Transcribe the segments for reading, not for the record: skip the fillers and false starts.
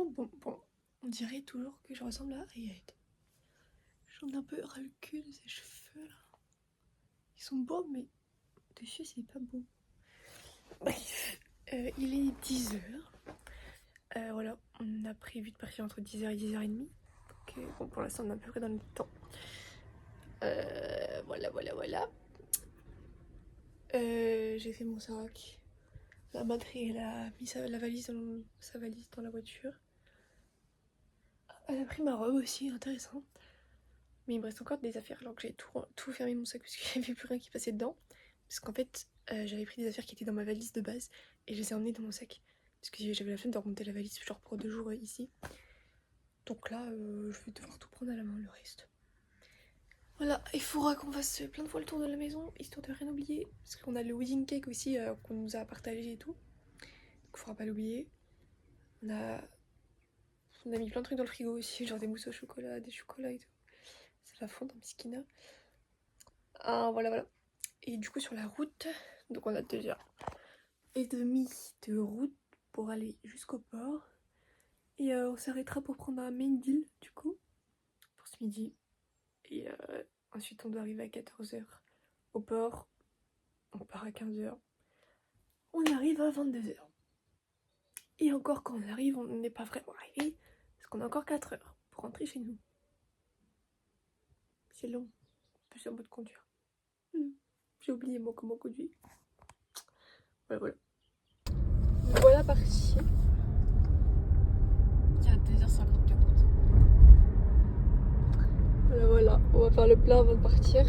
Bon, on dirait toujours que je ressemble à Ayette. J'en ai un peu ras le cul de ses cheveux là. Ils sont beaux, mais dessus c'est pas beau. Bref, il est 10h. Voilà, on a prévu de partir entre 10h et 10h30. Donc, bon, pour l'instant on est à peu près dans le temps. Voilà. J'ai fait mon sac. La batterie, elle a mis sa valise dans sa valise dans la voiture. Elle a pris ma robe aussi, intéressant. Mais il me reste encore des affaires alors que j'ai tout fermé mon sac parce qu'il n'y avait plus rien qui passait dedans. Parce qu'en fait, j'avais pris des affaires qui étaient dans ma valise de base et je les ai emmenées dans mon sac. Parce que j'avais la flemme de remonter la valise genre pour 2 jours ici. Donc là, je vais devoir tout prendre à la main, le reste. Voilà, il faudra qu'on fasse plein de fois le tour de la maison, histoire de rien oublier. Parce qu'on a le wedding cake aussi qu'on nous a partagé et tout. Donc il faudra pas l'oublier. On a mis plein de trucs dans le frigo aussi, genre des mousses au chocolat, des chocolats et tout. C'est la fonte, un miskina. Ah, voilà. Et du coup sur la route, donc on a 2h30 de route pour aller jusqu'au port. Et on s'arrêtera pour prendre un main deal du coup, pour ce midi. Et ensuite on doit arriver à 14h au port. On part à 15h. On arrive à 22h. Et encore quand on arrive, on n'est pas vraiment arrivé. Parce qu'on a encore 4 heures pour rentrer chez nous. C'est long. Plus un mot de conduire. J'ai oublié moi comment conduire. Voilà. Voilà parti. Il y a 2h50 de route. Voilà. On va faire le plein avant de partir.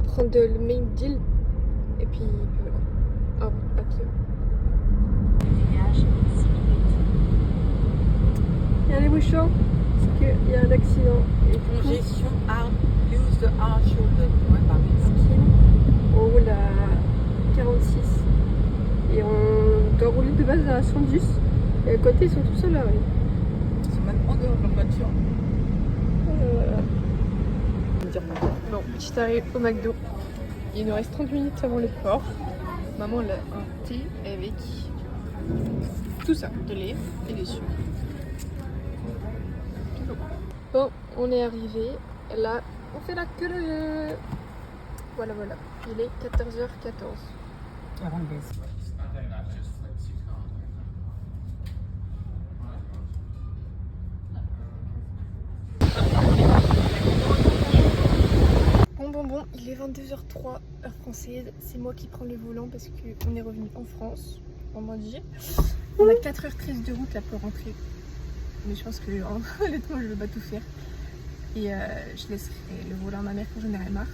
Prendre le main deal. Et puis voilà. Ah bon, à pied. Il y a les bouchons. Parce qu'il y a un accident. Et Congestion hard use the hard shoulder. Ouais, pardon. On roule à 46 et on doit rouler de base à 110 et à côté ils sont tous seuls là. Ouais. Ils sont même en dehors de leur voiture. Voilà. Bon, petit arrêt au McDo. Il nous reste 30 minutes avant le port. Maman elle a un thé avec tout ça, de lait et des sucres. Bon, on est arrivé. Là, on fait la queue. Voilà. Il est 14h14. Avant le baisse. Bon, il est 22h03 heure française. C'est moi qui prends le volant parce qu'on est revenu en France vendredi. On a 4h13 de route là pour rentrer. Mais je pense que honnêtement je vais pas tout faire. Et je laisserai le volant à ma mère quand j'en aurai marre.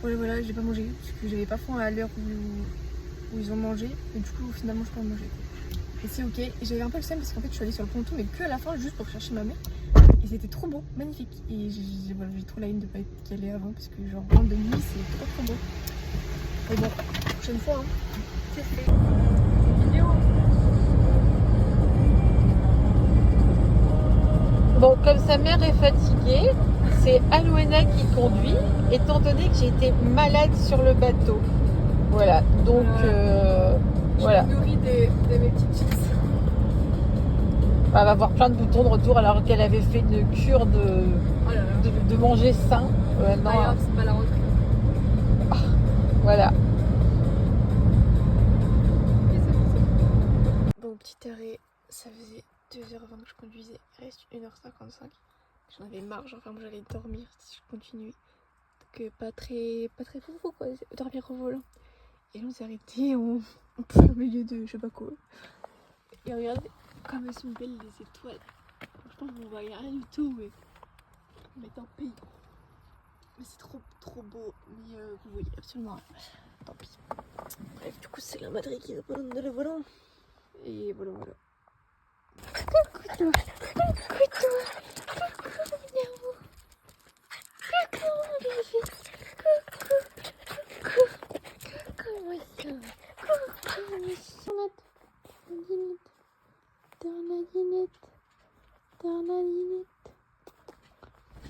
Voilà, j'ai pas mangé parce que j'avais pas faim à l'heure où ils ont mangé. Et du coup finalement je peux en manger. Et c'est ok. Et j'avais un peu le seum parce qu'en fait je suis allée sur le ponton mais que à la fin juste pour chercher ma mère. Et c'était trop beau, magnifique. Et j'ai trop la haine de pas être calée avant parce que genre rentre de nuit c'est trop beau. Mais bon, prochaine fois, hein. C'est fait. Vidéo. Bon, comme sa mère est fatiguée, c'est Alouena qui conduit, étant donné que j'ai été malade sur le bateau. Voilà, donc voilà. Je me nourris de mes petites chips. Elle va avoir plein de boutons de retour alors qu'elle avait fait une cure de manger sain. Non, c'est pas la rentrée. voilà. Bon, petit arrêt, ça faisait 2h20 que je conduisais, il reste 1h55. J'en avais marre, genre vraiment j'allais dormir si je continuais. Donc pas très fou quoi, dormir au volant. Et là on s'est arrêté au milieu de je sais pas quoi. Et regardez comme elles sont belles les étoiles. Franchement on voit rien du tout mais tant pis. Mais c'est trop beau, mais vous voyez absolument rien. Tant pis. Bref, du coup c'est la Madrid qui abandonne le volant. Et voilà. Coucou toi. Coucou Miaou. Coucou mon bébé. Coucou moi ça. Coucou moi ça. Bernadinette.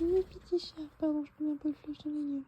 Le petit chat. Pardon, je mets un peu le flash dans les yeux.